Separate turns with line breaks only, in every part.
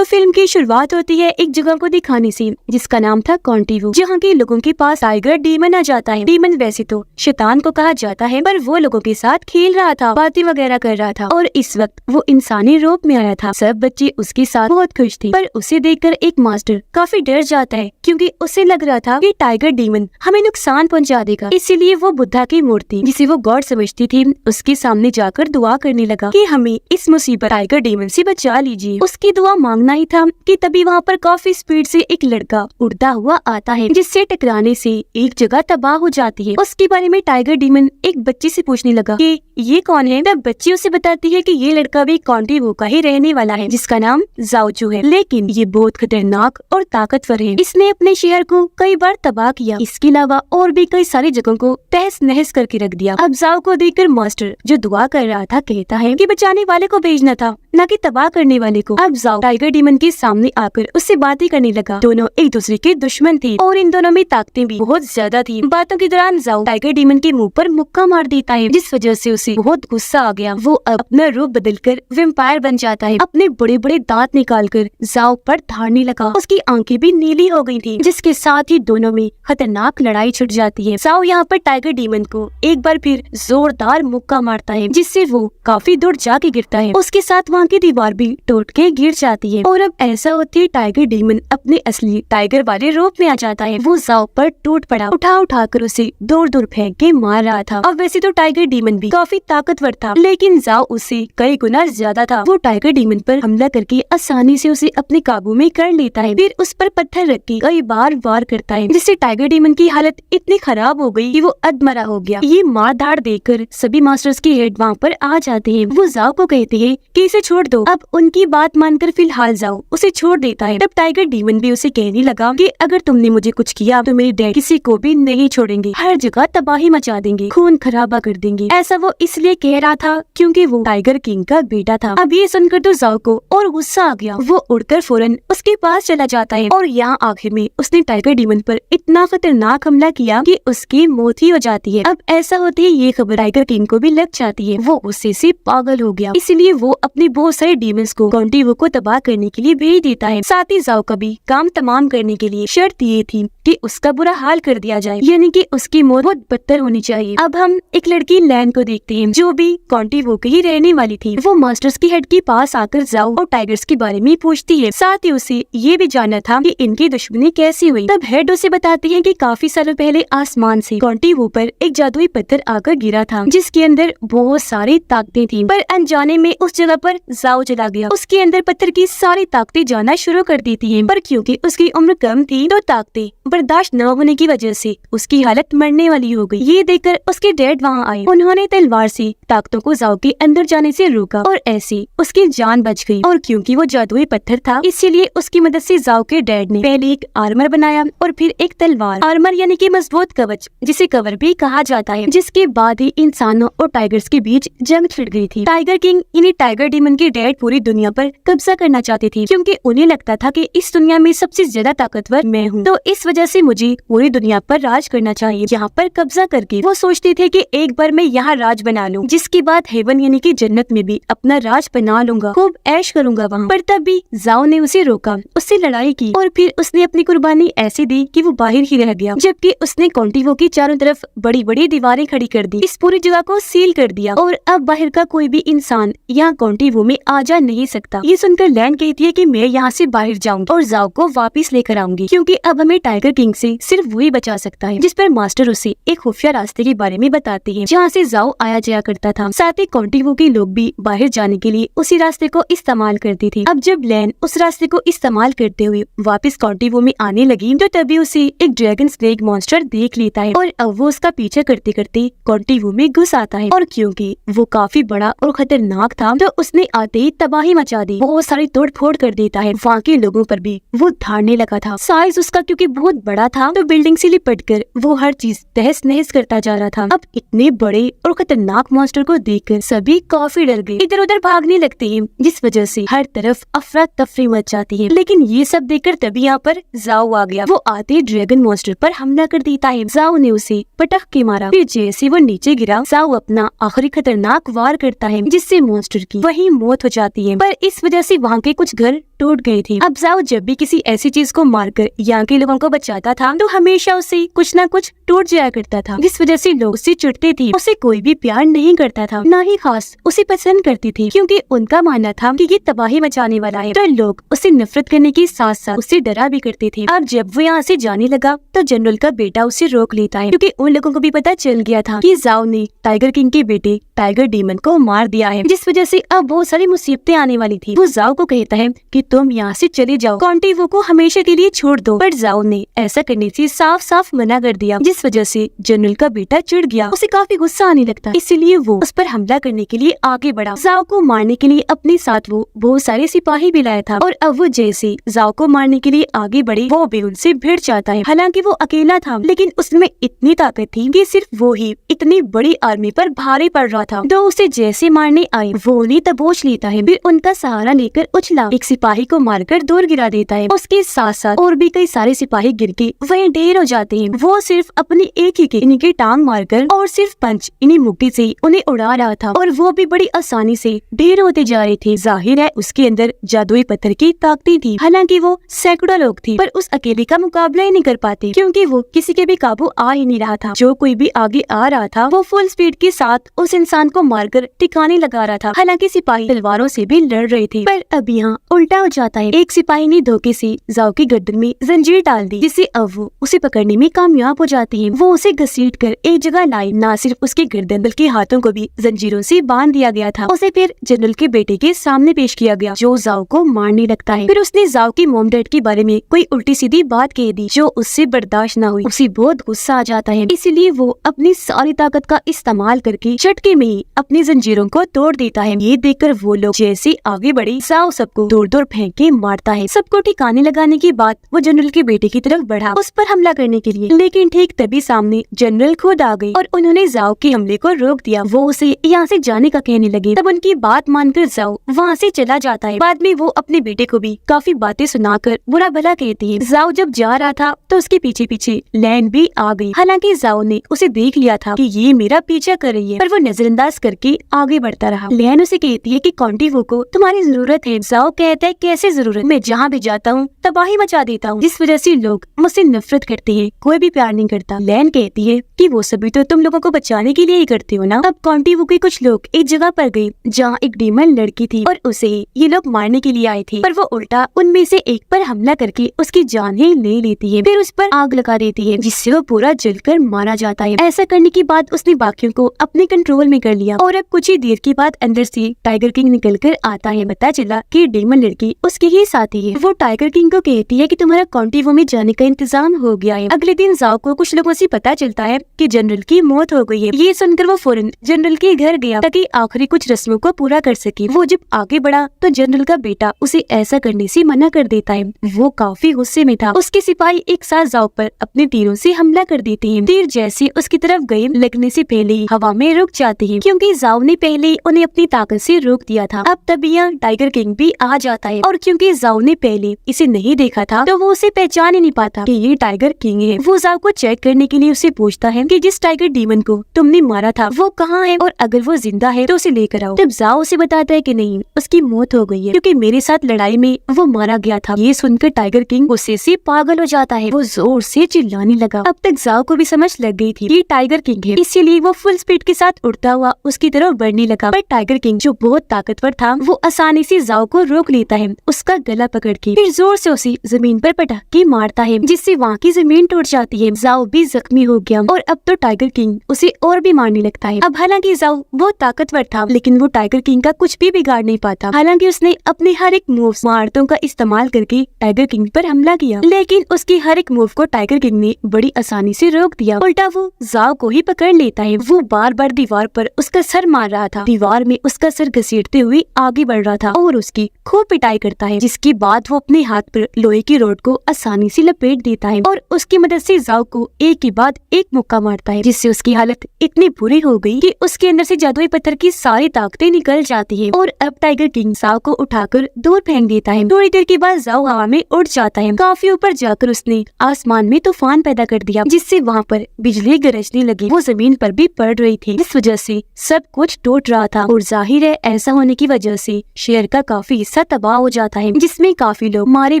तो फिल्म की शुरुआत होती है एक जगह को दिखाने से जिसका नाम था कॉन्टिवो, जहाँ के लोगों के पास टाइगर डीमन आ जाता है। डीमन वैसे तो शैतान को कहा जाता है, पर वो लोगों के साथ खेल रहा था, बातें वगैरह कर रहा था और इस वक्त वो इंसानी रूप में आया था। सब बच्चे उसके साथ बहुत खुश थे, पर उसे देखकर एक मास्टर काफी डर जाता है क्योंकि उसे लग रहा था कि टाइगर डीमन हमें नुकसान पहुंचा देगा। इसीलिए वो बुद्धा की मूर्ति, जिसे वो गॉड समझती थी, उसके सामने जाकर दुआ करने लगा कि हमें इस मुसीबत टाइगर डीमन से बचा लीजिए। उसकी दुआ मांगना ही था कि तभी वहाँ पर काफी स्पीड से एक लड़का उड़ता हुआ आता है, जिससे टकराने से एक जगह तबाह हो जाती है। उसके बारे में टाइगर डीमन एक बच्ची से पूछने लगा कि ये कौन है। तब बच्ची उसे बताती है कि ये लड़का भी कॉन्टिवो का ही रहने वाला है, जिसका नाम जाओचू है, लेकिन ये बहुत खतरनाक और ताकतवर है। इसने अपने शहर को कई बार तबाह किया, इसके अलावा और भी कई सारी जगहों को तहस नहस करके रख दिया। अब जाओ को देखकर मास्टर जो दुआ कर रहा था कहता है कि बचाने वाले को भेजना था, न कि तबाह करने वाले को। अब जाओ टाइगर डीमन के सामने आकर उससे बातें करने लगा। दोनों एक दूसरे के दुश्मन थे और इन दोनों में ताकतें भी बहुत ज्यादा थी। बातों के दौरान जाओ टाइगर डीमन के मुंह पर मुक्का मार देता है, जिस वजह से उसे बहुत गुस्सा आ गया। वो अब अपना रूप बदलकर वैम्पायर बन जाता है। अपने बड़े बड़े दांत निकालकर जाओ पर धारने लगा। उसकी आंखें भी नीली हो गई थी, जिसके साथ ही दोनों में खतरनाक लड़ाई छिड़ जाती है। जाओ यहाँ पर टाइगर डीमन को एक बार फिर जोरदार मुक्का मारता है, जिससे वो काफी दूर जाके गिरता है। उसके साथ वहाँ की दीवार भी टूट के गिर जाती है और अब ऐसा होते ही टाइगर डीमन अपने असली टाइगर वाले रूप में आ जाता है। वो जाओ पर टूट पड़ा, उठा कर उसे दूर दूर फेंक के मार रहा था। अब वैसे तो टाइगर डीमन भी काफी ताकतवर था, लेकिन जाओ उससे कई गुना ज्यादा था। वो टाइगर डीमन पर हमला करके आसानी से उसे अपने काबू में कर लेता है, फिर उस पर पत्थर रख के कई बार वार करता है, जिससे टाइगर डीमन की हालत इतनी खराब हो गई कि वो अधमरा हो गया। ये मार धाड़ देखकर सभी मास्टर्स के हेड वहाँ पर आ जाते हैं। वो जाओ को कहते हैं कि इसे छोड़ दो। अब उनकी बात मानकर फिलहाल जाओ उसे छोड़ देता है। तब टाइगर डीमन भी उसे कहने लगा कि अगर तुमने मुझे कुछ किया तो मेरे डैड किसी को भी नहीं छोड़ेंगे, हर जगह तबाही मचा देंगे, खून खराबा कर देंगे। ऐसा वो इसलिए कह रहा था क्योंकि वो टाइगर किंग का बेटा था। अब ये सुनकर तो जाओ को और गुस्सा आ गया। वो उड़कर फौरन उसके पास चला जाता है और यहाँ आखिर में उसने टाइगर डीमन पर इतना खतरनाक हमला किया कि उसकी मौत ही हो जाती है। अब ऐसा होते ही ये खबर टाइगर किंग को भी लग जाती है। वो गुस्से से पागल हो गया, इसलिए वो अपने बहुत सारे डीमंस को कॉन्टिवो को तबाह करने के लिए भेज देता है। साथ ही जाओ का भी काम तमाम करने के लिए शर्त ये थी कि उसका बुरा हाल कर दिया जाए, यानी कि उसकी मौत बहुत बदतर होनी चाहिए। अब हम एक लड़की लैन को देखते हैं, जो भी कॉन्टिवो की ही रहने वाली थी। वो मास्टर्स की हेड के पास आकर जाओ और टाइगर्स के बारे में पूछती है। साथ ही उसे ये भी जानना था कि इनकी दुश्मनी कैसी हुई। तब हेड उसे बताती है कि काफी सालों पहले आसमान से कॉन्टिवो पर एक जादुई पत्थर आकर गिरा था, जिसके अंदर बहुत सारी ताकतें थी, पर अनजाने में उस जगह पर जाओ चला गया। उसके अंदर पत्थर की सारी ताकतें जाना शुरू कर देती हैं, पर क्योंकि उसकी उम्र कम थी तो ताकतें बर्दाश्त न होने की वजह से उसकी हालत मरने वाली हो गई। ये देखकर उसके डैड वहाँ आए। उन्होंने तलवार से ताकतों को जाओ के अंदर जाने से रोका और ऐसे उसकी जान बच गई। और क्योंकि वो जादुई पत्थर था, इसीलिए उसकी मदद से जाओ के डैड ने पहले एक आर्मर बनाया और फिर एक तलवार। आर्मर यानी कि मजबूत कवच, जिसे कवर भी कहा जाता है, जिसके बाद ही इंसानों और टाइगर्स के बीच जंग छिड़ गई थी। टाइगर किंग यानी टाइगर डीमन के डैड पूरी दुनिया पर कब्जा करना चाहते थे, क्योंकि उन्हें लगता था कि इस दुनिया में सबसे ज्यादा ताकतवर मैं हूँ, तो इस वजह से मुझे पूरी दुनिया पर राज करना चाहिए। यहाँ पर कब्जा करके वो सोचते थे कि एक बार मैं यहाँ राज बना लूँ, जिसके बाद हेवन यानी कि जन्नत में भी अपना राज बना लूंगा, खूब ऐश करूंगा वहाँ पर। तब भी जाओ ने उसे रोका, उससे लड़ाई की और फिर उसने अपनी कुर्बानी ऐसी दी कि वो बाहर ही रह गया, जबकि उसने कॉन्टिवो की चारों तरफ बड़ी बड़ी दीवारें खड़ी कर दी, इस पूरी जगह को सील कर दिया और अब बाहर का कोई भी इंसान यहाँ कॉन्टिवो में आ जा नहीं सकता। ये सुनकर लैन कहती है कि मैं यहाँ से बाहर जाऊंगी और जाओ को वापस लेकर आऊंगी, क्योंकि अब हमें टाइगर किंग से सिर्फ वही बचा सकता है। जिस पर मास्टर उसे एक खुफिया रास्ते के बारे में बताते हैं, जहाँ से जाओ आया जाया करता था। साथ ही कॉन्टिवो के लोग भी बाहर जाने के लिए उसी रास्ते को इस्तेमाल करती थी। अब जब लैन उस रास्ते को इस्तेमाल करते हुए वापस कॉन्टिवो में आने लगी, तो तभी उसे एक ड्रैगन स्नेक मॉन्स्टर देख लेता है और अब वो उसका पीछा करते करते कॉन्टिवो में घुस आता है। और क्योंकि वो काफी बड़ा और खतरनाक था, तो उसने आते ही तबाही मचा दी, बहुत सारी तोड़ फोड़ कर देता है। वहाँ के लोगों पर भी वो धारने लगा था। साइज उसका क्योंकि बहुत बड़ा था, तो बिल्डिंग से लिपट कर वो हर चीज तहस नहस करता जा रहा था। अब इतने बड़े और खतरनाक मॉन्स्टर को देखकर सभी काफी डर गए, इधर उधर भागने लगते हैं, जिस वजह से हर तरफ अफरा तफरी मच जाती है। लेकिन ये सब देखकर तभी यहाँ पर जाओ आ गया। वो आते ड्रैगन मॉन्स्टर पर हमला कर देता है। जाओ ने उसे पटक के मारा, फिर जैसे वो नीचे गिरा, जाओ अपना आखिरी खतरनाक वार करता है, जिससे मॉन्स्टर की वही मौत हो जाती है। पर इस वजह से वहाँ के कुछ घर टूट गई थी। अब जाओ जब भी किसी ऐसी चीज को मारकर यहाँ के लोगों को बचाता था तो हमेशा उससे कुछ न कुछ टूट जाया करता था, जिस वजह से लोग उससे चिढ़ते थे। उसे कोई भी प्यार नहीं करता था, ना ही खास उसे पसंद करती थी, क्योंकि उनका मानना था कि ये तबाही मचाने वाला है। तो लोग उससे नफरत करने के साथ साथ उससे डरा भी करते थे। अब जब वो यहाँ से जाने लगा तो जनरल का बेटा उसे रोक लेता है, क्योंकि उन लोगों को भी पता चल गया था कि जाओ ने टाइगर किंग के बेटे टाइगर डीमन को मार दिया है, जिस वजह से अब बहुत सारी मुसीबतें आने वाली थी। वो जाओ को कहता है कि तुम यहाँ से चले जाओ, कॉन्टिवो को हमेशा के लिए छोड़ दो, पर जाओ ने ऐसा करने से साफ साफ मना कर दिया, जिस वजह से जनरल का बेटा चिढ़ गया। उसे काफी गुस्सा आने लगता, इसलिए वो उस पर हमला करने के लिए आगे बढ़ा। जाओ को मारने के लिए अपने साथ वो बहुत सारे सिपाही भी लाया था, और अब वो जैसे जाओ को मारने के लिए आगे बढ़े वो भी उनसे भिड़ जाता है। हालांकि वो अकेला था, लेकिन उसमें इतनी ताकत थी कि सिर्फ वो ही इतनी बड़ी आर्मी पर भारी पड़ रहा था। तो उसे जैसे मारने आए वो उन्हें दबोच लेता है, फिर उनका सहारा लेकर उछला एक सिपाही को मारकर दूर गिरा देता है। उसके साथ साथ और भी कई सारे सिपाही गिर के वहीं ढेर हो जाते हैं। वो सिर्फ अपनी एक ही की इनकी टांग मारकर और सिर्फ पंच इन्हीं मुक्की से उन्हें उड़ा रहा था, और वो भी बड़ी आसानी से ढेर होते जा रहे थे। जाहिर है उसके अंदर जादुई पत्थर की ताकत थी। हालांकि वो सैकड़ों लोग थे, पर उस अकेले का मुकाबला ही नहीं कर पाते, क्योंकि वो किसी के भी काबू आ ही नहीं रहा था। जो कोई भी आगे आ रहा था वो फुल स्पीड के साथ उस इंसान को मारकर ठिकाने लगा रहा था। हालांकि सिपाही तलवारों से भी लड़ रहे थे, पर अब यहाँ उल्टा हो जाता है। एक सिपाही ने धोखे से जाओ की गर्दन में जंजीर डाल दी, जिससे अब वो उसे पकड़ने में कामयाब हो जाती है। वो उसे घसीट कर एक जगह लाई। न सिर्फ उसके गर्दन बल्कि हाथों को भी जंजीरों से बांध दिया गया था। उसे फिर जनरल के बेटे के सामने पेश किया गया, जो जाओ को मारने लगता है। फिर उसने जाओ की मॉम डैड के बारे में कोई उल्टी सीधी बात कह दी, जो उससे बर्दाश्त न हुई। उसे बहुत गुस्सा आ जाता है, इसीलिए वो अपनी सारी ताकत का इस्तेमाल करके झटके में ही अपनी जंजीरों को तोड़ देता है। ये देखकर वो लोग जैसे आगे बढ़े जाओ सबको दूर दूर फेंक के मारता है। सबको ठिकाने लगाने के बाद वो जनरल के बेटे की तरफ बढ़ा उस पर हमला करने के लिए, लेकिन ठीक तभी सामने जनरल खुद आ गए और उन्होंने जाओ के हमले को रोक दिया। वो उसे यहाँ से जाने का कहने लगे, तब उनकी बात मानकर जाओ वहाँ से चला जाता है। बाद में वो अपने बेटे को भी काफी बातें सुनाकर बुरा भला कहती है। जाओ जब जा रहा था तो उसके पीछे पीछे लैन भी आ गई। हालांकि जाओ ने उसे देख लिया था कि ये मेरा पीछा कर रही है, पर वो नजरअंदाज करके आगे बढ़ता रहा। लैन उसे कहती है कि कॉन्टिवो को तुम्हारी जरूरत है। जाओ कहता है कैसे जरूरत, मैं जहाँ भी जाता हूँ तबाही मचा देता हूँ, जिस वजह से लोग मुझसे नफरत करते हैं, कोई भी प्यार नहीं करता। लैन कहती है कि वो सभी तो तुम लोगों को बचाने के लिए ही करते हो ना। अब कॉन्टिवो के कुछ लोग एक जगह पर गए जहाँ एक डीमन लड़की थी और उसे ये लोग मारने के लिए आए थे, पर वो उल्टा उनमें से एक पर हमला करके उसकी जान ही ले लेती है, फिर उस पर आग लगा देती है, जिससे वो पूरा जलकर मारा जाता है। ऐसा करने के बाद उसने बाकियों को अपने कंट्रोल में कर लिया, और अब कुछ ही देर के बाद अंदर से टाइगर किंग निकल कर आता है। पता चला कि डीमन लड़की उसके ही साथी है। वो टाइगर किंग को कहती है कि तुम्हारा कॉन्टिवो में जाने का इंतजाम हो गया है। अगले दिन जाओ को कुछ लोगों से पता चलता है कि जनरल की मौत हो गई है। ये सुनकर वो फौरन जनरल के घर गया ताकि आखिरी कुछ रस्मों को पूरा कर सके। वो जब आगे बढ़ा तो जनरल का बेटा उसे ऐसा करने से मना कर देता है। वो काफी गुस्से में था। उसके सिपाही एक साथ जाओ पर अपने तीरों से हमला कर देते हैं। तीर जैसे उसकी तरफ गए लगने से पहले ही हवा में रुक जाते हैं, क्योंकि जाओ ने पहले ही उन्हें अपनी ताकत से रोक दिया था। अब तभी यहाँ टाइगर किंग भी आ जाता है, और क्योंकि जाओ ने पहले इसे नहीं देखा था तो वो उसे पहचान ही नहीं पाता कि ये टाइगर किंग है। वो जाओ को चेक करने के लिए उसे पूछता है कि जिस टाइगर डीमन को तुमने मारा था वो कहाँ है, और अगर वो जिंदा है तो उसे लेकर आओ। तब जाओ उसे बताता है कि नहीं, उसकी मौत हो गई है, क्योंकि मेरे साथ लड़ाई में वो मारा गया था। ये सुनकर टाइगर किंग गुस्से से पागल हो जाता है। वो जोर से चिल्लाने लगा। अब तक जाओ को भी समझ लग गई थी कि टाइगर किंग है, इसीलिए वो फुल स्पीड के साथ उड़ता हुआ उसकी तरफ बढ़ने लगा। पर टाइगर किंग जो बहुत ताकतवर था वो आसानी से जाओ को रोक लेता है, उसका गला पकड़ के, फिर जोर से उसे जमीन पर पटक के मारता है, जिससे वहाँ की जमीन टूट जाती है। जाओ भी जख्मी हो गया, और अब तो टाइगर किंग उसे और भी मारने लगता है। अब हालांकि जाओ बहुत ताकतवर था, लेकिन वो टाइगर किंग का कुछ भी बिगाड़ नहीं पाता। हालांकि उसने अपने हर एक मूव महारतों का इस्तेमाल करके टाइगर किंग पर हमला किया, लेकिन उसकी हर एक मूव को टाइगर किंग ने बड़ी आसानी से रोक दिया। उल्टा वो जाओ को ही पकड़ लेता है। वो बार बार दीवार पर उसका सर मार रहा था, दीवार में उसका सर घसीटते हुए आगे बढ़ रहा था, और उसकी खूब पिटाई करता है, जिसके बाद वो अपने हाथ पर लोहे की रोड को आसानी से लपेट देता है, और उसकी मदद से जाओ को एक के बाद एक मुक्का मारता है, जिससे उसकी हालत इतनी बुरी हो गई कि उसके अंदर से जादुई पत्थर की सारी ताकतें निकल जाती है। और अब टाइगर किंग जाओ को उठाकर दूर फेंक देता है। थोड़ी देर के बाद जाओ हवा में उड़ जाता है। काफी ऊपर जाकर उसने आसमान में तूफान पैदा कर दिया, जिससे वहाँ पर बिजली गरजने लगी। वो जमीन पर भी पड़ रही थी, इस वजह से सब कुछ टूट रहा था, और जाहिर है ऐसा होने की वजह से शहर का काफी हिस्सा तबाह हो जाता है जिसमें काफी लोग मारे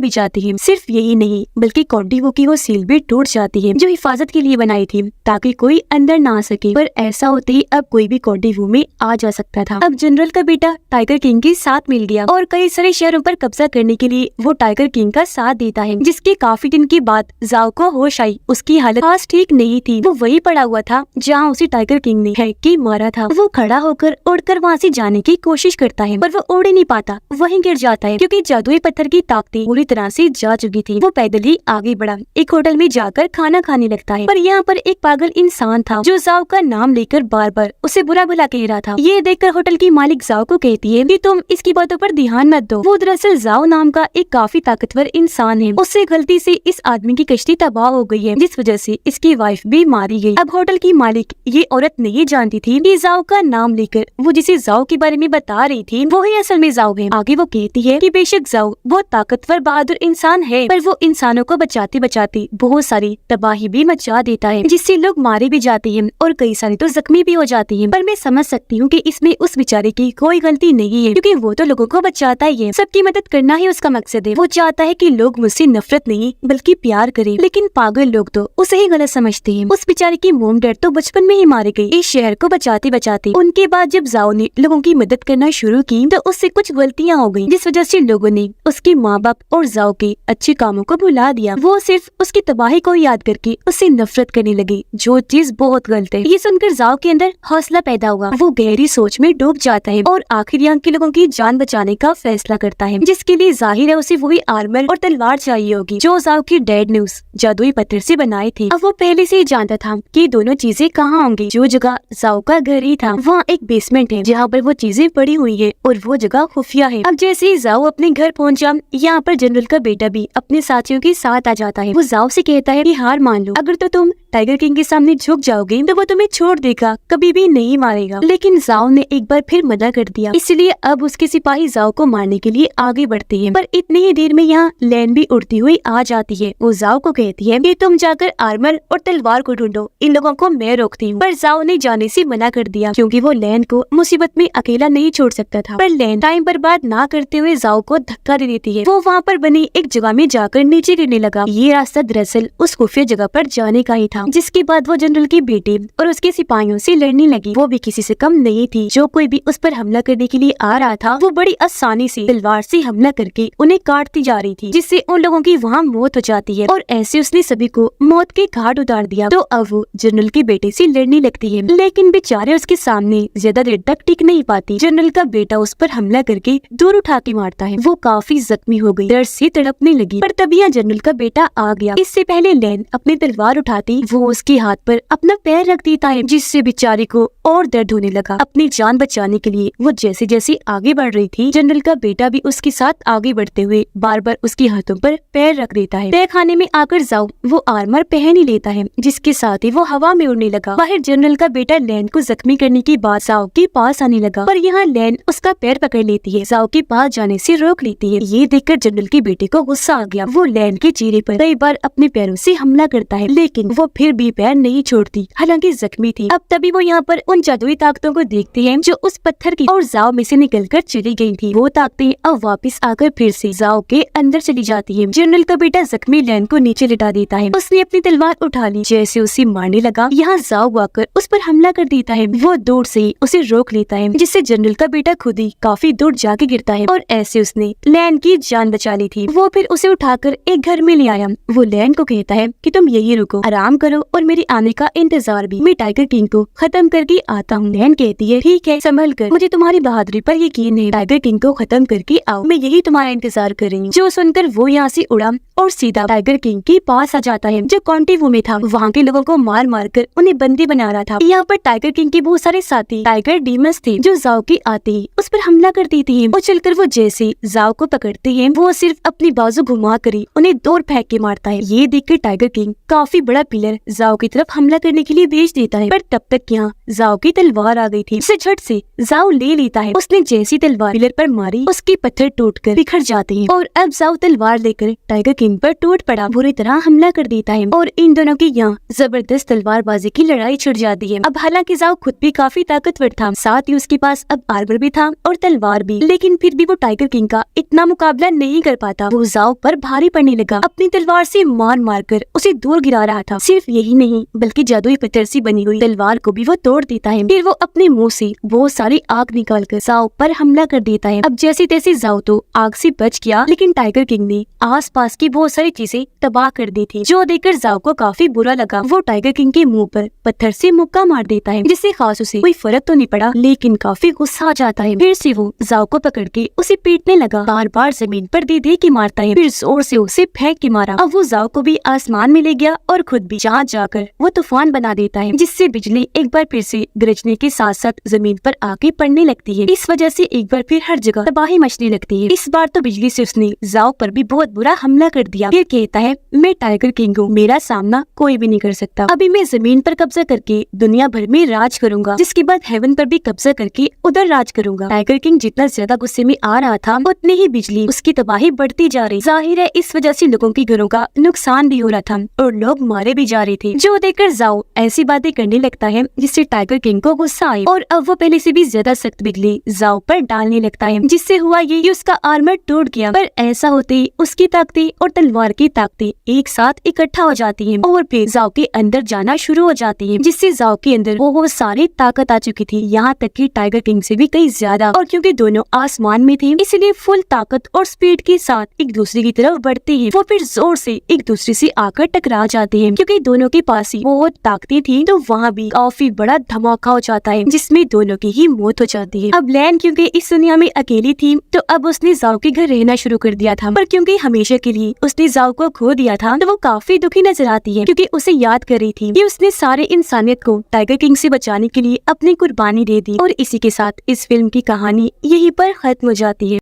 भी जाते हैं। सिर्फ यही नहीं बल्कि कॉन्टिवो की वो सील भी टूट जाती है जो हिफाजत के लिए बनाई थी ताकि कोई अंदर ना आ सके। पर ऐसा होते ही अब कोई भी कॉन्टिवो में आ जा सकता था। अब जनरल का बेटा टाइगर किंग के साथ मिल गया और कई सारे शहरों पर कब्जा करने के लिए वो टाइगर किंग का साथ देता है, जिसके काफी दिन के बाद जाओ को होश आई। उसकी हालत खास ठीक नहीं थी। वो वही पड़ा हुआ था जहाँ उसे टाइगर किंग ने हैक के मारा था। वो खड़ा होकर उड़कर वहाँ से जाने की कोशिश करता है पर वो उड़ ही नहीं पाता, वहीं गिर जाता है क्योंकि जादुई पत्थर की ताकतें पूरी तरह से जा चुकी थी। वो पैदल ही आगे बढ़ा, एक होटल में जाकर खाना खाने लगता है। पर यहाँ पर एक पागल इंसान था जो जाओ का नाम लेकर बार बार उसे बुरा भला कह रहा था। ये देखकर होटल की मालिक जाओ को कहती है कि तुम इसकी बातों पर ध्यान मत दो। वो दरअसल जाओ नाम का एक काफी ताकतवर इंसान है। उससे गलती से इस आदमी की कश्ती तबाह हो गई है जिस वजह से इसकी वाइफ भी मारी गई। अब होटल की मालिक ये औरत नहीं जानती थी कि जाओ का नाम लेकर वो जिसे जाओ के बारे में बता रही थी वो ही असल में जाओ है। आगे वो कहती है कि बेशक जाओ बहुत ताकतवर बहादुर इंसान है पर वो इंसानों को बचाते बचाते बहुत सारी तबाही भी मचा देता है जिससे लोग मारे भी जाते हैं और कई सारे तो जख्मी भी हो जाते हैं। पर मैं समझ सकती हूँ कि इसमें उस बेचारे की कोई गलती नहीं है क्योंकि वो तो लोगों को बचाता ही है। सबकी मदद करना ही उसका मकसद है। वो चाहता है कि लोग मुझसे नफरत नहीं बल्कि प्यार करें। लेकिन पागल लोग तो उसे ही गलत समझते हैं। उस बेचारे की मोम डैड तो बचपन में ही मारे गए इस शहर को बचाते बचाते। उनके बाद जब जाओ ने लोगों की मदद करना शुरू की तो उससे कुछ गलतियाँ हो गयी जिस वजह से लोगों ने उसके माँ बाप और जाओ के अच्छे कामों को भुला दिया। वो सिर्फ उसकी तबाही को याद करके उससे नफरत करने लगी जो चीज बहुत गलत है। ये सुनकर जाओ के अंदर हौसला पैदा हुआ। वो गहरी सोच में डूब जाता है और आखिर यहाँ के लोगों की जान बचाने का फैसला करता है जिसके लिए जाहिर है उसे वही आर्मर और तलवार चाहिए होगी जो जाओ की डैड ने उस जादुई पत्थर से बनाई थी। अब वो पहले से ही जानता था कि दोनों चीजें कहाँ होंगी। जो जगह जाओ का घर ही था वहाँ एक बेसमेंट है जहाँ पर वो चीजें पड़ी हुई है और वो जगह खुफिया है। अब जैसे ही जाओ अपने घर पहुँचा यहाँ पर जनरल का बेटा भी अपने साथियों के साथ आ जाता है। वो जाओ से कहता है कि हार मान लो, अगर तो तुम टाइगर किंग के सामने झुक जाओगे तो वो तुम्हें छोड़ देगा, कभी भी नहीं मारेगा। लेकिन जाओ ने एक बार फिर मना कर दिया, इसलिए अब उसके सिपाही जाओ को मारने के लिए आगे बढ़ते हैं। पर इतनी ही देर में यहाँ लैन भी उड़ती हुई आ जाती है। वो जाओ को कहती है कि तुम जाकर आर्मर और तलवार को ढूंढो, इन लोगों को मैं रोकती हूँ। पर जाओ ने जाने से मना कर दिया क्योंकि वो लैन को मुसीबत में अकेला नहीं छोड़ सकता था। पर लैन टाइम बर्बाद ना करते हुए जाओ को धक्का दे देती है। वो वहाँ पर बनी एक जगह में जाकर नीचे गिरने लगा। ये रास्ता दरअसल उस खुफिया जगह पर जाने का ही था। जिसके बाद वो जनरल के बेटे और उसके सिपाहियों से लड़ने लगी। वो भी किसी से कम नहीं थी। जो कोई भी उस पर हमला करने के लिए आ रहा था वो बड़ी आसानी से तलवार से हमला करके उन्हें काटती जा रही थी जिससे उन लोगों की वहाँ मौत हो जाती है। और ऐसे उसने सभी को मौत के घाट उतार दिया। तो अब वो जनरल के बेटे से लड़ने लगती है लेकिन बेचारे उसके सामने ज्यादा देर तक टिक नहीं पाती। जनरल का बेटा उस पर हमला करके दूर उठा के मारता है। वो काफी जख्मी हो गई, दर्द से तड़पने लगी। पर तभी यहाँ जनरल का बेटा आ गया। इससे पहले लैन अपनी तलवार उठाती वो उसके हाथ पर अपना पैर रख देता है जिससे बेचारे को और दर्द होने लगा। अपनी जान बचाने के लिए वो जैसे जैसे आगे बढ़ रही थी जनरल का बेटा भी उसके साथ आगे बढ़ते हुए बार बार उसके हाथों पर पैर रख देता है। तहखाने में आकर जाओ वो आर्मर पहन ही लेता है जिसके साथ ही वो हवा में उड़ने लगा। बाहर जनरल का बेटा लैन को जख्मी करने के बाद जाओ के पास आने लगा पर यहाँ लैन उसका पैर पकड़ लेती है, जाओ के पास जाने से रोक लेती है। ये देखकर जनरल के बेटे को गुस्सा आ गया। वो लैन के चेहरे पर कई बार अपने पैरों से हमला करता है लेकिन वो फिर भी पैर नहीं छोड़ती, हालांकि जख्मी थी। अब तभी वो यहाँ पर उन जादुई ताकतों को देखते हैं जो उस पत्थर की और जाओ में से निकलकर चली गई थी। वो ताकतें अब वापस आकर फिर से जाओ के अंदर चली जाती है। जनरल का बेटा जख्मी लैन को नीचे लिटा देता है। उसने अपनी तलवार उठा ली, जैसे उसे मारने लगा यहाँ जाओ आकर उस पर हमला कर देता है। वो दूर से उसे रोक लेता है जिससे जनरल का बेटा खुद ही काफी दूर जाके गिरता है और ऐसे उसने लैन की जान बचा ली थी। वो फिर उसे उठाकर एक घर में ले आया। वो लैन को कहता है कि तुम यही रुको, आराम करो और मेरे आने का इंतजार भी, मैं टाइगर किंग को खत्म करके आता हूँ। लैन कहती है ठीक है, संभल कर, मुझे तुम्हारी बहादुरी पर यकीन है, टाइगर किंग को खत्म करके आओ, मैं यही तुम्हारा इंतजार कर रही हूँ। जो सुनकर वो यहाँ से उड़ा और सीधा टाइगर किंग के पास आ जाता है जो कॉन्टिवो में था। वहाँ के लोगों को मार मार कर उन्हें बंदी बना रहा था। यहाँ पर टाइगर किंग के बहुत सारे साथी टाइगर डीमंस थे जो जाओ के आते ही उस पर हमला कर देते हैं। उछलकर वो जैसे जाओ को पकड़ते हैं वो सिर्फ अपनी बाजू घुमा कर उन्हें दूर फेंक के मारता है। ये देखकर टाइगर किंग काफी बड़ा पिलर जाओ की तरफ हमला करने के लिए भेज देता है। पर तब तक यहाँ जाओ जाओ की तलवार आ गई थी। उसे झट से जाओ ले लेता है। उसने जैसी तलवार पिलर पर मारी, उसके पत्थर टूटकर बिखर जाते हैं और अब जाओ तलवार लेकर टाइगर किंग पर टूट पड़ा, बुरी तरह हमला कर देता है और इन दोनों की यहाँ जबरदस्त तलवारबाजी की लड़ाई छिड़ जाती है। अब हालांकि जाओ खुद भी काफी ताकतवर था, साथ ही उसके पास अब आर्मर भी था और तलवार भी, लेकिन फिर भी वो टाइगर किंग का इतना मुकाबला नहीं कर पाता। वो जाओ पर भारी पड़ने लगा, अपनी तलवार से मार मार कर उसे दूर गिरा रहा था। सिर्फ यही नहीं बल्कि जादुई पत्थर से बनी हुई तलवार को भी वो तोड़ देता है। फिर वो अपने मुंह से बहुत सारी आग निकाल कर जाओ पर हमला कर देता है। अब जैसे तैसे जाओ तो आग से बच गया, लेकिन टाइगर किंग ने आसपास की बहुत सारी चीजें तबाह कर दी थी, जो देखकर जाओ को काफी बुरा लगा। वो टाइगर किंग के मुंह पर पत्थर से मुक्का मार देता है, जिससे खास उसे कोई फर्क तो नहीं पड़ा, लेकिन काफी गुस्सा आ जाता है। फिर से वो जाओ को पकड़ के उसे पीटने लगा, बार बार जमीन पर दे के मारता है, फिर जोर से उसे फेंक के मारा। अब वो जाओ को भी आसमान में ले गया और खुद भी जहाँ जाकर वो तूफान बना देता है, जिससे बिजली एक बार फिर से गरजने के साथ साथ जमीन पर आके पड़ने लगती है। इस वजह से एक बार फिर हर जगह तबाही मचने लगती है। इस बार तो बिजली से उसने जाओ पर भी बहुत बुरा हमला कर दिया। फिर कहता है, मैं टाइगर किंग हूँ, मेरा सामना कोई भी नहीं कर सकता। अभी मैं जमीन पर कब्जा करके दुनिया भर में राज करूंगा, जिसके बाद हेवन पर भी कब्जा करके उधर राज करूंगा। टाइगर किंग जितना ज्यादा गुस्से में आ रहा था, उतनी ही बिजली उसकी तबाही बढ़ती जा रही। जाहिर है इस वजह से लोगों के घरों का नुकसान भी हो रहा था और लोग मारे भी जा रहे थे, जो देखकर जाओ ऐसी बातें करने लगता है जिससे टाइगर किंग को गुस्सा आए और अब वो पहले से भी ज्यादा सख्त बिजली जाओ पर डालने लगता है, जिससे हुआ ये कि उसका आर्मर टूट गया। पर ऐसा होते ही उसकी ताकतें और तलवार की ताकतें एक साथ इकट्ठा हो जाती हैं और फिर जाओ के अंदर जाना शुरू हो जाती है, जिससे जाओ के अंदर वो सारी ताकत आ चुकी थी, यहाँ तक कि टाइगर किंग से भी कहीं ज्यादा। और क्योंकि दोनों आसमान में थे, इसलिए फुल ताकत और स्पीड के साथ एक दूसरे की तरफ बढ़ते हैं। वो फिर जोर से एक दूसरे से आकर टकरा जाते हैं, क्योंकि दोनों के पास ही बहुत ताकतें थी, तो वहाँ भी काफी बड़ा धमाका हो जाता है, जिसमें दोनों की ही मौत हो जाती है। अब लैन क्योंकि इस दुनिया में अकेली थी, तो अब उसने जाओ के घर रहना शुरू कर दिया था, पर क्योंकि हमेशा के लिए उसने जाओ को खो दिया था, तो वो काफी दुखी नजर आती है, क्योंकि उसे याद कर रही थी कि उसने सारे इंसानियत को टाइगर किंग से बचाने के लिए अपनी कुर्बानी दे दी। और इसी के साथ इस फिल्म की कहानी यहीं पर खत्म हो जाती है।